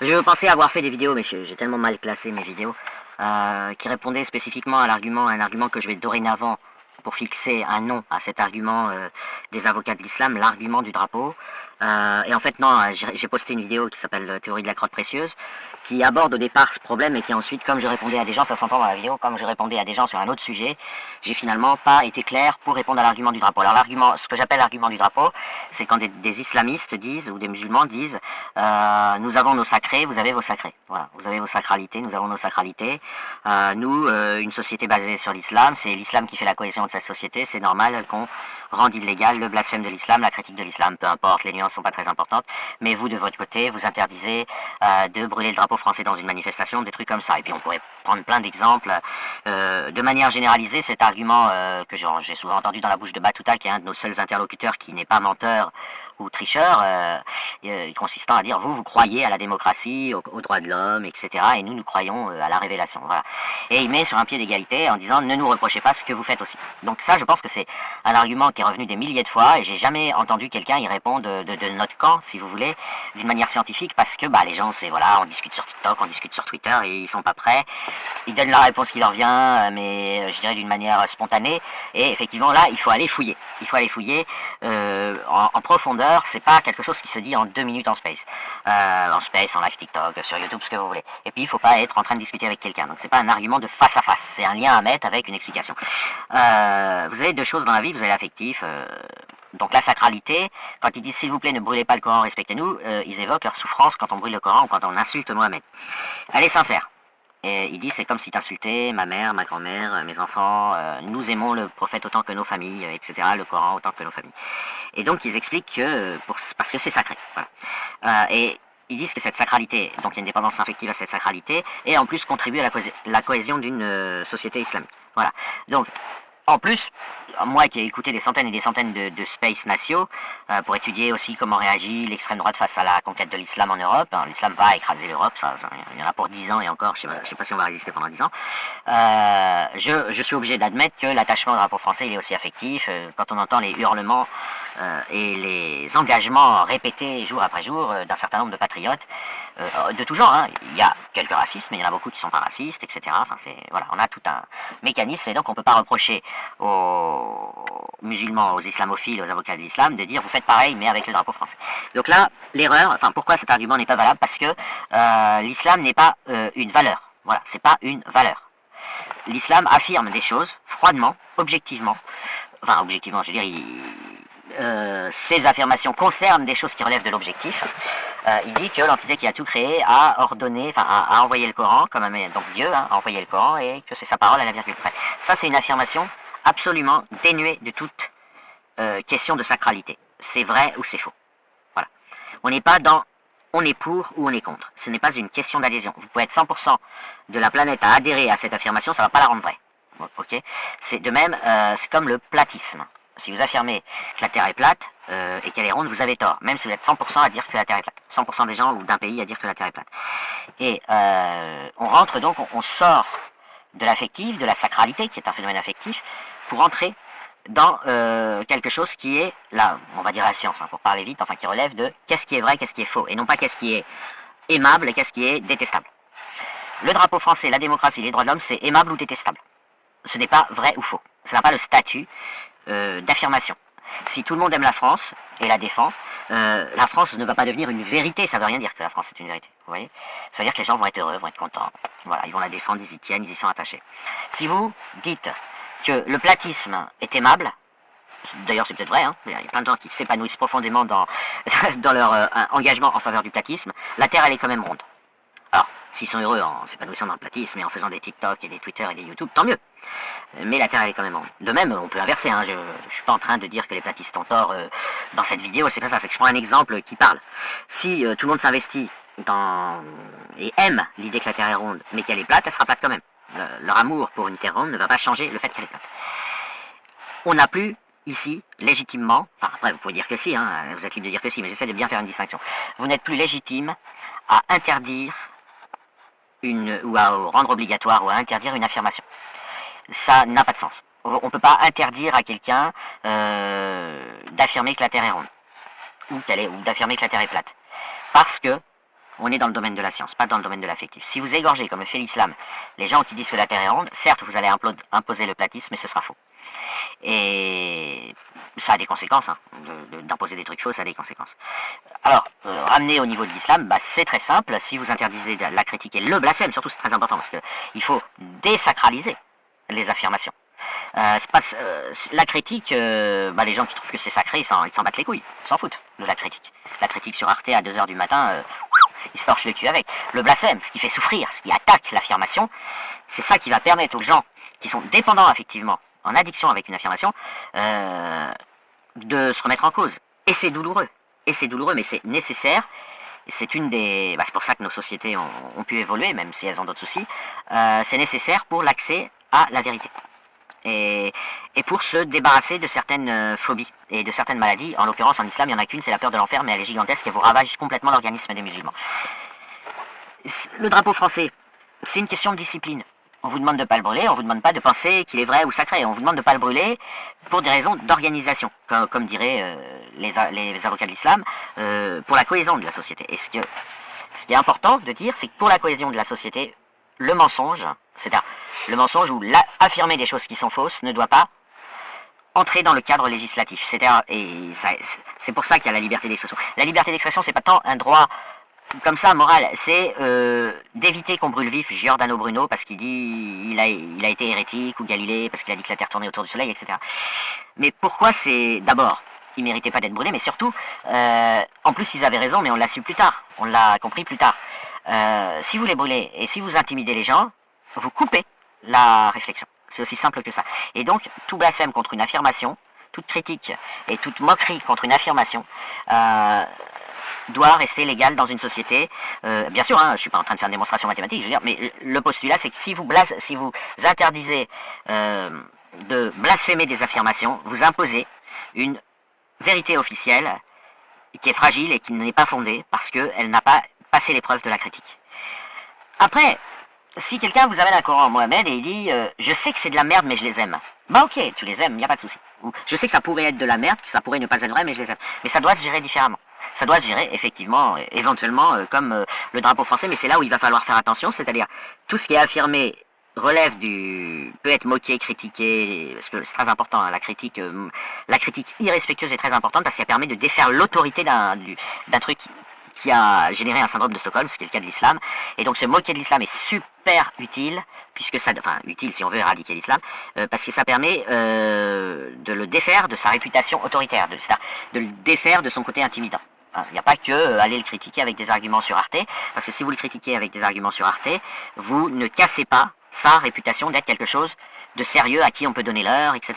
Je pensais avoir fait des vidéos, mais j'ai tellement mal classé mes vidéos, qui répondaient spécifiquement à l'argument, un argument que je vais dorénavant, pour fixer un nom à cet argument des avocats de l'islam, l'argument du drapeau. Et en fait, non, j'ai posté une vidéo qui s'appelle Théorie de la crotte précieuse, qui aborde au départ ce problème et qui ensuite, comme je répondais à des gens, ça s'entend dans la vidéo, comme je répondais à des gens sur un autre sujet, j'ai finalement pas été clair pour répondre à l'argument du drapeau. Alors l'argument, ce que j'appelle l'argument du drapeau, c'est quand des islamistes disent, ou des musulmans disent, nous avons nos sacrés, vous avez vos sacrés. Voilà, vous avez vos sacralités, nous avons nos sacralités. Nous, une société basée sur l'islam, c'est l'islam qui fait la cohésion de cette société, c'est normal qu'on rende illégal le blasphème de l'islam, la critique de l'islam, peu importe, les nuances sont pas très importantes, mais vous, de votre côté, vous interdisez de brûler le drapeau français dans une manifestation, des trucs comme ça. Et puis on pourrait prendre plein d'exemples. De manière généralisée, cet argument que j'ai souvent entendu dans la bouche de Battuta, qui est un de nos seuls interlocuteurs qui n'est pas menteur ou tricheur, consistant à dire vous croyez à la démocratie, aux droits de l'homme, etc. Et nous croyons à la révélation. Voilà. Et il met sur un pied d'égalité en disant ne nous reprochez pas ce que vous faites aussi. Donc ça, je pense que c'est un argument qui est revenu des milliers de fois et j'ai jamais entendu quelqu'un y répondre de notre camp, si vous voulez, d'une manière scientifique, parce que les gens, c'est voilà, on discute sur TikTok, on discute sur Twitter et ils sont pas prêts. Ils donnent la réponse qui leur vient, mais je dirais d'une manière spontanée. Et effectivement, là, il faut aller fouiller. Il faut aller fouiller en profondeur. C'est pas quelque chose qui se dit en 2 minutes en space, en live TikTok, sur YouTube, ce que vous voulez. Et puis, il faut pas être en train de discuter avec quelqu'un. Donc, c'est pas un argument de face à face. C'est un lien à mettre avec une explication. Vous avez deux choses dans la vie. Vous avez l'affectif. Donc la sacralité, quand ils disent s'il vous plaît ne brûlez pas le Coran, respectez-nous, ils évoquent leur souffrance quand on brûle le Coran ou quand on insulte Mohamed. Elle est sincère. Et il dit c'est comme si t'insultais ma mère, ma grand-mère, mes enfants, nous aimons le prophète autant que nos familles, etc., le Coran autant que nos familles. Et donc ils expliquent que, parce que c'est sacré. Voilà. Et ils disent que cette sacralité, donc il y a une dépendance affective à cette sacralité, et en plus contribue à la cohésion d'une société islamique. Voilà. Donc, en plus, moi qui ai écouté des centaines et des centaines de space nationaux pour étudier aussi comment réagit l'extrême droite face à la conquête de l'islam en Europe, l'islam va écraser l'Europe, il y en a pour 10 ans et encore, je sais pas si on va résister pendant 10 ans, je suis obligé d'admettre que l'attachement au drapeau français il est aussi affectif, quand on entend les hurlements et les engagements répétés jour après jour d'un certain nombre de patriotes, de tout genre, hein. Il y a quelques racistes, mais il y en a beaucoup qui sont pas racistes, etc. Enfin, voilà, on a tout un mécanisme et donc on peut pas reprocher aux musulmans, aux islamophiles, aux avocats de l'islam de dire vous faites pareil mais avec le drapeau français. Donc là, l'erreur, pourquoi cet argument n'est pas valable? Parce que l'islam n'est pas une valeur. Voilà, c'est pas une valeur. L'islam affirme des choses froidement, objectivement. Enfin, objectivement, je veux dire, ces affirmations concernent des choses qui relèvent de l'objectif. Il dit que l'entité qui a tout créé a ordonné, a envoyé le Coran, donc Dieu a envoyé le Coran et que c'est sa parole à la virgule près. Ça, c'est une affirmation absolument dénuée de toute question de sacralité. C'est vrai ou c'est faux. Voilà. On n'est pas dans on est pour ou on est contre. Ce n'est pas une question d'adhésion. Vous pouvez être 100% de la planète à adhérer à cette affirmation, ça ne va pas la rendre vraie. Ok. C'est de même, c'est comme le platisme. Si vous affirmez que la Terre est plate et qu'elle est ronde, vous avez tort. Même si vous êtes 100% à dire que la Terre est plate. 100% des gens ou d'un pays à dire que la Terre est plate. Et on rentre donc, on sort de l'affectif, de la sacralité, qui est un phénomène affectif, pour entrer dans quelque chose qui est, là, on va dire la science, pour parler vite, qui relève de qu'est-ce qui est vrai, qu'est-ce qui est faux, et non pas qu'est-ce qui est aimable et qu'est-ce qui est détestable. Le drapeau français, la démocratie, les droits de l'homme, c'est aimable ou détestable. Ce n'est pas vrai ou faux. Ça n'a pas le statut d'affirmation. Si tout le monde aime la France et la défend, la France ne va pas devenir une vérité. Ça ne veut rien dire que la France est une vérité. Vous voyez? Ça veut dire que les gens vont être heureux, vont être contents. Voilà, ils vont la défendre, ils y tiennent, ils y sont attachés. Si vous dites que le platisme est aimable, d'ailleurs c'est peut-être vrai, il y a plein de gens qui s'épanouissent profondément dans leur engagement en faveur du platisme, la Terre elle est quand même ronde. Alors, s'ils sont heureux en s'épanouissant dans le platisme et en faisant des TikTok et des Twitter et des YouTube, tant mieux. Mais la Terre elle est quand même ronde. De même, on peut inverser, je ne suis pas en train de dire que les platistes ont tort dans cette vidéo, c'est pas ça, c'est que je prends un exemple qui parle. Si tout le monde s'investit et aime l'idée que la Terre est ronde, mais qu'elle est plate, elle sera plate quand même. Leur amour pour une Terre ronde ne va pas changer le fait qu'elle est plate. On n'a plus ici, légitimement, après vous pouvez dire que si, vous êtes libre de dire que si, mais j'essaie de bien faire une distinction. Vous n'êtes plus légitime à interdire ou à rendre obligatoire ou à interdire une affirmation. Ça n'a pas de sens. On ne peut pas interdire à quelqu'un d'affirmer que la Terre est ronde ou d'affirmer que la Terre est plate. Parce que on est dans le domaine de la science, pas dans le domaine de l'affectif. Si vous égorgez, comme le fait l'islam, les gens qui disent que la Terre est ronde, certes, vous allez imposer le platisme, mais ce sera faux. Et ça a des conséquences, hein, d'imposer des trucs faux, ça a des conséquences. Alors, ramener au niveau de l'islam, bah, c'est très simple. Si vous interdisez la critique et le blasphème, surtout c'est très important, parce qu'il faut désacraliser les affirmations. La critique, les gens qui trouvent que c'est sacré, ils s'en battent les couilles, ils s'en foutent de la critique. La critique sur Arte à 2h du matin, ils se torchent le cul avec. Le blasphème, ce qui fait souffrir, ce qui attaque l'affirmation, c'est ça qui va permettre aux gens qui sont dépendants affectivement, en addiction avec une affirmation, de se remettre en cause. Et c'est douloureux. Mais c'est nécessaire. C'est c'est pour ça que nos sociétés ont pu évoluer, même si elles ont d'autres soucis. C'est nécessaire pour l'accès à la vérité. Et pour se débarrasser de certaines phobies et de certaines maladies. En l'occurrence, en islam, il n'y en a qu'une, c'est la peur de l'enfer, mais elle est gigantesque et vous ravage complètement l'organisme des musulmans. Le drapeau français, c'est une question de discipline. On vous demande de ne pas le brûler, on vous demande pas de penser qu'il est vrai ou sacré. On vous demande de ne pas le brûler pour des raisons d'organisation, comme diraient les avocats de l'islam, pour la cohésion de la société. Et ce qui est important de dire, c'est que pour la cohésion de la société, le mensonge, c'est-à-dire le mensonge ou affirmer des choses qui sont fausses, ne doit pas entrer dans le cadre législatif. C'est pour ça qu'il y a la liberté d'expression. La liberté d'expression, c'est pas tant un droit comme ça, moral, c'est d'éviter qu'on brûle vif Giordano Bruno parce qu'il dit il a été hérétique, ou Galilée parce qu'il a dit que la Terre tournait autour du Soleil, etc. Mais pourquoi c'est... D'abord, ils méritaient pas d'être brûlés, mais surtout, en plus ils avaient raison, mais on l'a su plus tard, on l'a compris plus tard. Si vous les brûlez et si vous intimidez les gens, vous coupez la réflexion. C'est aussi simple que ça. Et donc, tout blasphème contre une affirmation, toute critique et toute moquerie contre une affirmation, doit rester légal dans une société. Bien sûr, je suis pas en train de faire une démonstration mathématique, je veux dire, mais le postulat, c'est que si vous interdisez de blasphémer des affirmations, vous imposez une vérité officielle qui est fragile et qui n'est pas fondée parce qu'elle n'a pas passé l'épreuve de la critique. Après, si quelqu'un vous amène un Coran Mohamed et il dit je sais que c'est de la merde mais je les aime. Bah ok, tu les aimes, il n'y a pas de souci. Ou je sais que ça pourrait être de la merde, que ça pourrait ne pas être vrai mais je les aime. Mais ça doit se gérer différemment. Ça doit se gérer effectivement, éventuellement comme le drapeau français, mais c'est là où il va falloir faire attention, c'est-à-dire tout ce qui est affirmé peut être moqué, critiqué, parce que c'est très important, hein, la critique irrespectueuse est très importante parce qu'elle permet de défaire l'autorité d'un truc qui a généré un syndrome de Stockholm, ce qui est le cas de l'islam, et donc se moquer de l'islam est super utile, utile si on veut éradiquer l'islam, parce que ça permet de le défaire de sa réputation autoritaire, de le défaire de son côté intimidant. Il n'y a pas que aller le critiquer avec des arguments sur Arte, parce que si vous le critiquez avec des arguments sur Arte, vous ne cassez pas sa réputation d'être quelque chose de sérieux à qui on peut donner l'heure, etc.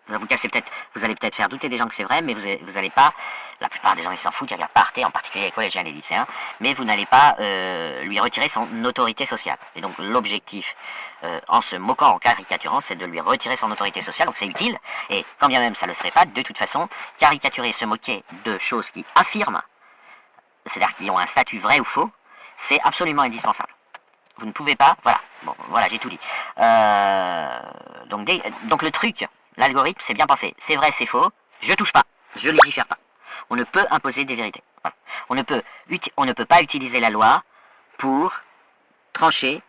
Vous allez peut-être faire douter des gens que c'est vrai, mais vous n'allez pas, la plupart des gens ils s'en foutent, ils regardent pas Arte, en particulier les collégiens et les lycéens, mais vous n'allez pas lui retirer son autorité sociale. Et donc l'objectif, en se moquant, en caricaturant, c'est de lui retirer son autorité sociale, donc c'est utile, et quand bien même ça ne le serait pas, de toute façon, caricaturer, se moquer de choses qui affirment, c'est-à-dire qui ont un statut vrai ou faux, c'est absolument indispensable. Vous ne pouvez pas, voilà, j'ai tout dit. Donc le truc, l'algorithme, c'est bien pensé. C'est vrai, c'est faux. Je touche pas. Je légifère pas. On ne peut imposer des vérités. Voilà. On ne peut pas utiliser la loi pour trancher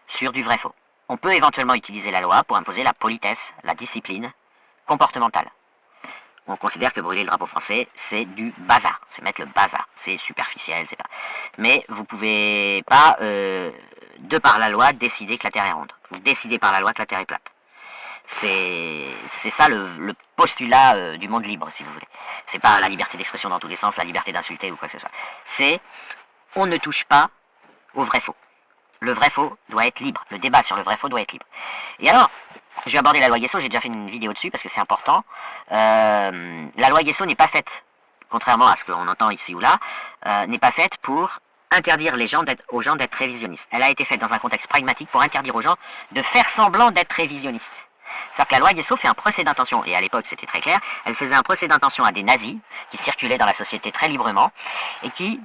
sur du vrai-faux. On peut éventuellement utiliser la loi pour imposer la politesse, la discipline comportementale. On considère que brûler le drapeau français, c'est du bazar. C'est mettre le bazar. C'est superficiel, c'est pas... Mais vous pouvez pas, de par la loi, décider que la Terre est ronde. Vous décidez par la loi que la Terre est plate. C'est ça le postulat du monde libre, si vous voulez. C'est pas la liberté d'expression dans tous les sens, la liberté d'insulter ou quoi que ce soit. C'est, on ne touche pas au vrai-faux. Le vrai-faux doit être libre. Le débat sur le vrai-faux doit être libre. Et alors, je vais aborder la loi Guesso, j'ai déjà fait une vidéo dessus parce que c'est important. La loi Guesso n'est pas faite, contrairement à ce qu'on entend ici ou là, n'est pas faite pour interdire aux gens d'être révisionnistes. Elle a été faite dans un contexte pragmatique pour interdire aux gens de faire semblant d'être révisionnistes. C'est-à-dire que la loi Guesso fait un procès d'intention, et à l'époque c'était très clair, elle faisait un procès d'intention à des nazis qui circulaient dans la société très librement et qui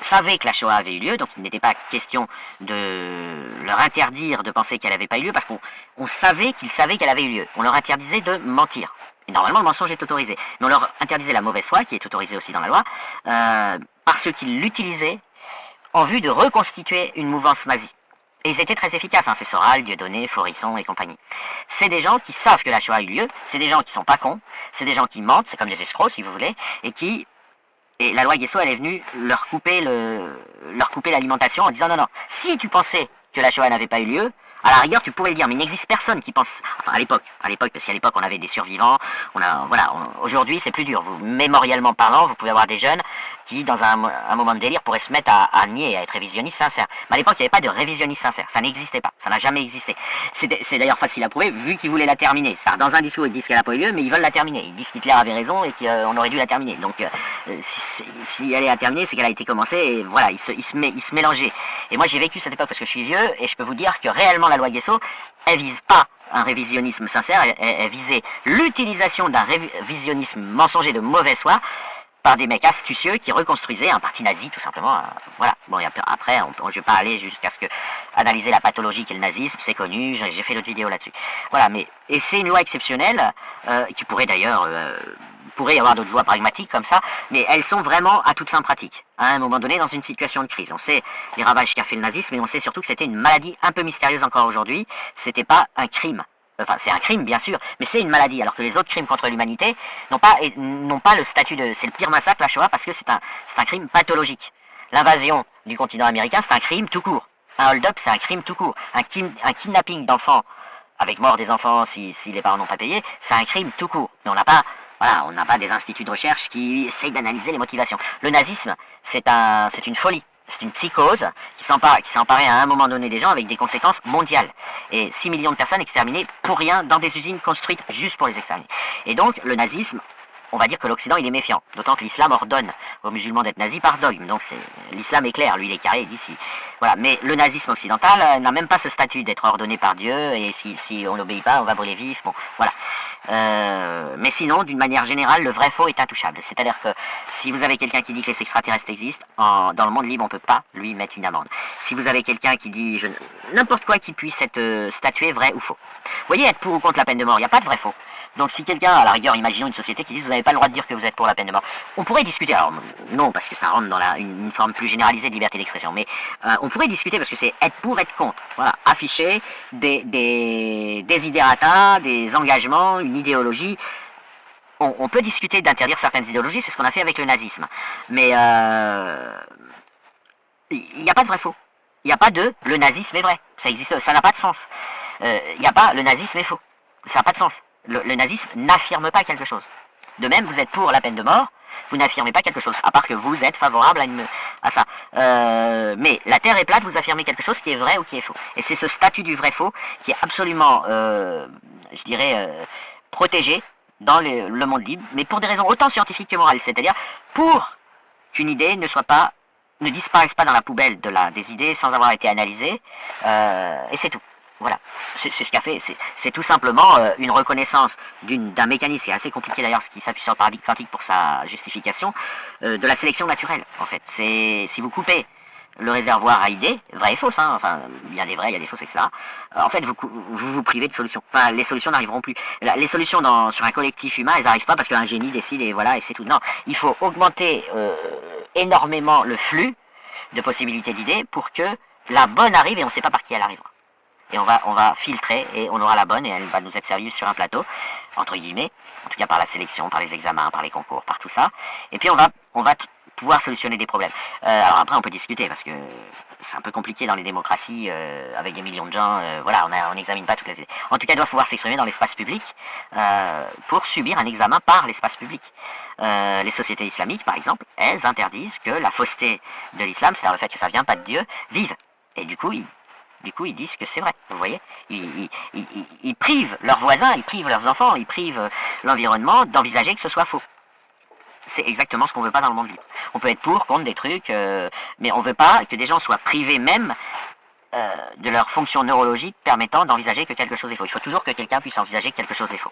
savaient que la Shoah avait eu lieu, donc il n'était pas question de leur interdire de penser qu'elle n'avait pas eu lieu, parce qu'on savait qu'ils savaient qu'elle avait eu lieu. On leur interdisait de mentir. Et normalement, le mensonge est autorisé. Mais on leur interdisait la mauvaise foi, qui est autorisée aussi dans la loi, parce qu'ils l'utilisaient en vue de reconstituer une mouvance nazie. Et ils étaient très efficaces, hein, c'est Soral, Dieudonné, Florisson et compagnie. C'est des gens qui savent que la Shoah a eu lieu, c'est des gens qui sont pas cons, c'est des gens qui mentent, c'est comme des escrocs si vous voulez, et la loi Guesso, elle est venue leur couper l'alimentation en disant non, non, si tu pensais que la Shoah n'avait pas eu lieu, à la rigueur tu pourrais le dire, mais il n'existe personne qui pense, enfin à l'époque, parce qu'à l'époque on avait des survivants, aujourd'hui c'est plus dur, mémoriellement parlant, vous pouvez avoir des jeunes qui dans un moment de délire pourraient se mettre à nier, à être révisionnistes sincères. Mais à l'époque il n'y avait pas de révisionnistes sincères, ça n'existait pas, ça n'a jamais existé. C'est d'ailleurs facile à prouver vu qu'ils voulaient la terminer. Dans un discours ils disent qu'elle n'a pas eu lieu, mais ils veulent la terminer, ils disent qu'Hitler avait raison et qu'on aurait dû la terminer. Donc si elle est à terminer, c'est qu'elle a été commencée et voilà, ils se mélangeaient. Et moi j'ai vécu cette époque parce que je suis vieux et je peux vous dire que réellement la loi Guesso, elle vise pas un révisionnisme sincère, elle visait l'utilisation d'un révisionnisme mensonger de mauvaise foi par des mecs astucieux qui reconstruisaient un parti nazi tout simplement. Voilà. Bon, et après, je vais pas aller jusqu'à ce que analyser la pathologie qu'est le nazisme, c'est connu, j'ai fait d'autres vidéos là-dessus. Voilà, et c'est une loi exceptionnelle qui pourrait d'ailleurs, pourrait y avoir d'autres lois pragmatiques comme ça, mais elles sont vraiment à toute fin pratique. À un moment donné, dans une situation de crise, on sait les ravages qu'a fait le nazisme, mais on sait surtout que c'était une maladie un peu mystérieuse encore aujourd'hui. C'était pas un crime. Enfin, c'est un crime, bien sûr, mais c'est une maladie, alors que les autres crimes contre l'humanité n'ont pas le statut de... C'est le pire massacre, la Shoah, parce que c'est un crime pathologique. L'invasion du continent américain, c'est un crime tout court. Un hold-up, c'est un crime tout court. Un kidnapping d'enfants, avec mort des enfants si les parents n'ont pas payé, c'est un crime tout court. Mais on n'a pas des instituts de recherche qui essayent d'analyser les motivations. Le nazisme, c'est une folie. C'est une psychose qui s'est emparée à un moment donné des gens avec des conséquences mondiales. Et 6 millions de personnes exterminées pour rien dans des usines construites juste pour les exterminer. Et donc le nazisme, on va dire que l'Occident il est méfiant. D'autant que l'islam ordonne aux musulmans d'être nazis par dogme. Donc l'islam est clair, lui il est carré, il dit si. Voilà. Mais le nazisme occidental n'a même pas ce statut d'être ordonné par Dieu et si on n'obéit pas on va brûler vif. Bon, voilà. Mais sinon, d'une manière générale, le vrai faux est intouchable. C'est-à-dire que si vous avez quelqu'un qui dit que les extraterrestres existent, dans le monde libre, on ne peut pas lui mettre une amende. Si vous avez quelqu'un qui dit n'importe quoi qui puisse être statué vrai ou faux. Vous voyez, être pour ou contre la peine de mort, il n'y a pas de vrai faux. Donc si quelqu'un, à la rigueur, imaginons une société qui dit vous n'avez pas le droit de dire que vous êtes pour la peine de mort, on pourrait discuter, alors non, parce que ça rentre dans une forme plus généralisée de liberté d'expression, mais on pourrait discuter parce que c'est être pour, être contre. Voilà, afficher des idéata, des engagements, une idéologie. On peut discuter d'interdire certaines idéologies, c'est ce qu'on a fait avec le nazisme. Mais il n'y a pas de vrai faux. Il n'y a pas de le nazisme est vrai. Ça existe, ça n'a pas de sens. Il n'y a pas le nazisme est faux. Ça n'a pas de sens. Le nazisme n'affirme pas quelque chose. De même, vous êtes pour la peine de mort, vous n'affirmez pas quelque chose, à part que vous êtes favorable à ça. Mais la Terre est plate, vous affirmez quelque chose qui est vrai ou qui est faux. Et c'est ce statut du vrai-faux qui est absolument, je dirais, protégé dans le monde libre, mais pour des raisons autant scientifiques que morales. C'est-à-dire pour qu'une idée ne disparaisse pas dans la poubelle des idées sans avoir été analysée, et c'est tout. Voilà, c'est ce qu'a fait, c'est tout simplement une reconnaissance d'un mécanisme qui est assez compliqué d'ailleurs, ce qui s'appuie sur le paradigme quantique pour sa justification, de la sélection naturelle en fait. Si vous coupez le réservoir à idées, vrai et fausse, hein, enfin il y a des vrais, il y a des fausses, etc. En fait vous privez de solutions, enfin les solutions n'arriveront plus. Les solutions sur un collectif humain, elles n'arrivent pas parce qu'un génie décide et voilà et c'est tout. Non, il faut augmenter énormément le flux de possibilités d'idées pour que la bonne arrive et on ne sait pas par qui elle arrivera. Et on va filtrer et on aura la bonne et elle va nous être servie sur un plateau, entre guillemets, en tout cas par la sélection, par les examens, par les concours, par tout ça. Et puis on va pouvoir solutionner des problèmes. Alors après on peut discuter parce que c'est un peu compliqué dans les démocraties avec des millions de gens. Voilà, on n'examine pas toutes les idées. En tout cas, il doit pouvoir s'exprimer dans l'espace public pour subir un examen par l'espace public. Les sociétés islamiques, par exemple, elles interdisent que la fausseté de l'islam, c'est-à-dire le fait que ça vient pas de Dieu, vive. Et du coup, ils disent que c'est vrai, vous voyez. Ils privent leurs voisins, ils privent leurs enfants, ils privent l'environnement d'envisager que ce soit faux. C'est exactement ce qu'on veut pas dans le monde libre. On peut être pour, contre des trucs, mais on veut pas que des gens soient privés même de leur fonction neurologique permettant d'envisager que quelque chose est faux. Il faut toujours que quelqu'un puisse envisager que quelque chose est faux.